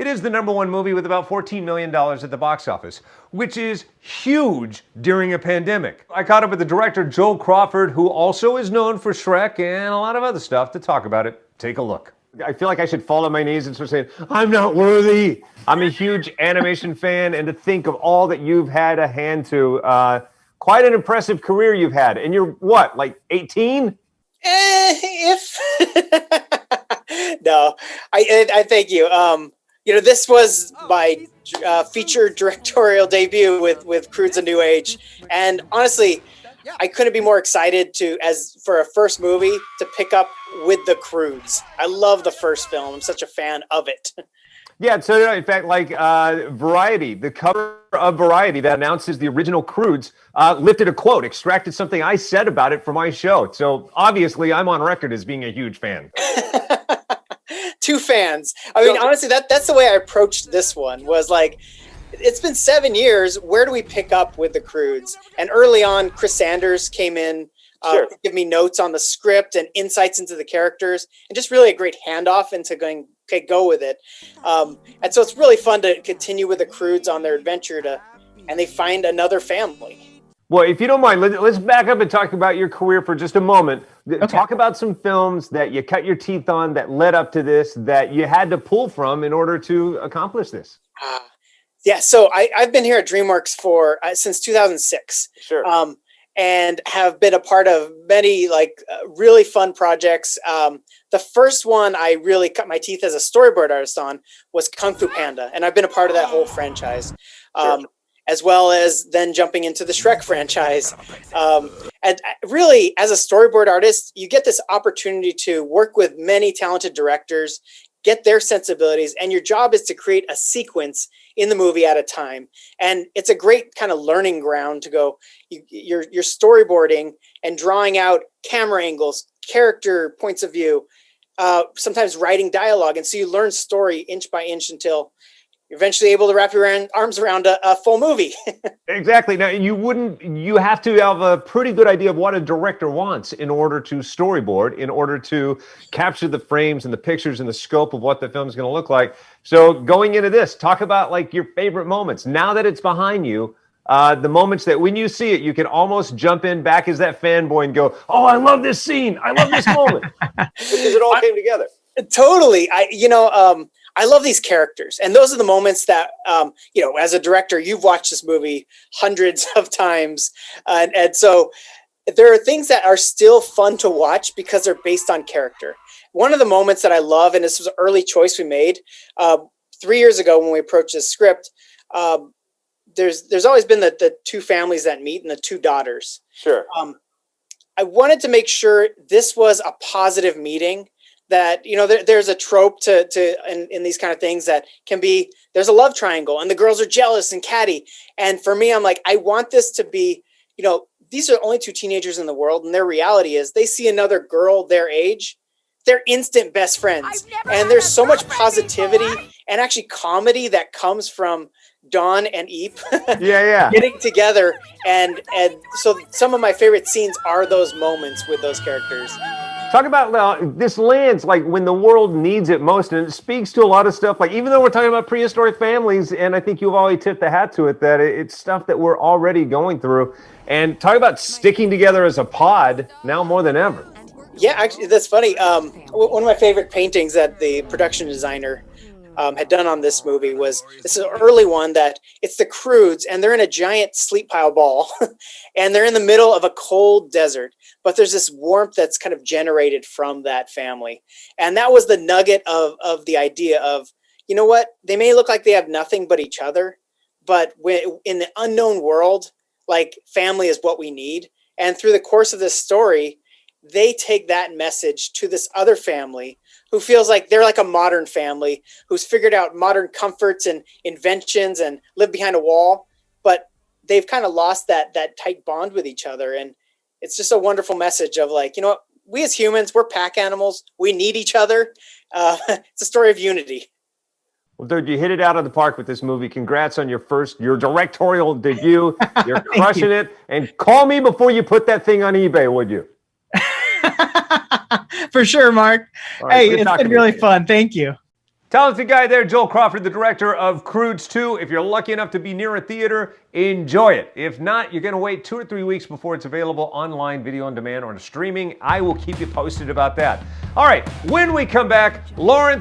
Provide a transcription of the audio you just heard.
It is the #1 movie with about $14 million at the box office, which is huge during a pandemic. I caught up with the director, Joel Crawford, who also is known for Shrek and a lot of other stuff, to talk about it. Take a look. I feel like I should fall on my knees and start saying, I'm not worthy. I'm a huge animation fan, and to think of all that you've had a hand to, quite an impressive career you've had. And you're what, like 18? If no, I thank you. This was my feature directorial debut with Croods: A New Age, and honestly, I couldn't be more excited for a first movie to pick up with the Croods. I love the first film. I'm such a fan of it. Yeah, so in fact, like Variety, the cover of Variety that announces the original Croods lifted a quote, extracted something I said about it for my show. So obviously, I'm on record as being a huge fan. Two fans. I mean, honestly, that's the way I approached this one. Was like, it's been 7 years. Where do we pick up with the Croods? And early on, Chris Sanders came in. To give me notes on the script and insights into the characters, and just really a great handoff into going, okay, go with it. And so it's really fun to continue with the Croods on their adventure and they find another family. Well, if you don't mind, let's back up and talk about your career for just a moment. Okay. Talk about some films that you cut your teeth on that led up to this, that you had to pull from in order to accomplish this. Yeah, so I've been here at DreamWorks since 2006. Sure. And have been a part of many really fun projects. The first one I really cut my teeth as a storyboard artist on was Kung Fu Panda, and I've been a part of that whole franchise, as well as then jumping into the Shrek franchise. And really, as a storyboard artist, you get this opportunity to work with many talented directors, get their sensibilities, and your job is to create a sequence in the movie at a time. And it's a great kind of learning ground to go, you're storyboarding and drawing out camera angles, character points of view, sometimes writing dialogue. And so you learn story inch by inch until you're eventually able to wrap your arms around a full movie. Exactly. Now, you have to have a pretty good idea of what a director wants in order to storyboard, in order to capture the frames and the pictures and the scope of what the film is going to look like. So going into this, talk about like your favorite moments. Now that it's behind you, the moments that when you see it, you can almost jump in back as that fanboy and go, oh, I love this scene. I love this moment. Because it all came together. Totally. I love these characters, and those are the moments that, as a director, you've watched this movie hundreds of times. And so there are things that are still fun to watch because they're based on character. One of the moments that I love, and this was an early choice we made 3 years ago when we approached this script, there's always been the two families that meet and the two daughters. Sure. I wanted to make sure this was a positive meeting. That, there's a trope in these kind of things that can be, there's a love triangle and the girls are jealous and catty. And for me, I'm like, I want this to be, these are only two teenagers in the world, and their reality is they see another girl their age, they're instant best friends. And there's so much positivity and actually comedy that comes from Dawn and Eep getting together. And so some of my favorite scenes are those moments with those characters. Talk about this lands like when the world needs it most, and it speaks to a lot of stuff. Like, even though we're talking about prehistoric families, and I think you've always tipped the hat to it, that it's stuff that we're already going through. And talk about sticking together as a pod now more than ever. Yeah, actually, that's funny. One of my favorite paintings that the production designer had done on this movie was, this is an early one, that it's the Croods, and they're in a giant sleep pile ball and they're in the middle of a cold desert, but there's this warmth that's kind of generated from that family. And that was the nugget of the idea of, you know what, they may look like they have nothing but each other, but in the unknown world, like, family is what we need. And through the course of this story, they take that message to this other family who feels like they're like a modern family who's figured out modern comforts and inventions and live behind a wall, but they've kind of lost that tight bond with each other. And it's just a wonderful message of like, we as humans, we're pack animals. We need each other. It's a story of unity. Well, dude, you hit it out of the park with this movie. Congrats on your directorial debut. You're crushing it. And call me before you put that thing on eBay, would you? For sure, Mark. Right, hey, it's been really fun. Thank you. Talented guy there, Joel Crawford, the director of Croods 2. If you're lucky enough to be near a theater, enjoy it. If not, you're going to wait 2 or 3 weeks before it's available online, video on demand, or streaming. I will keep you posted about that. All right, when we come back, Lawrence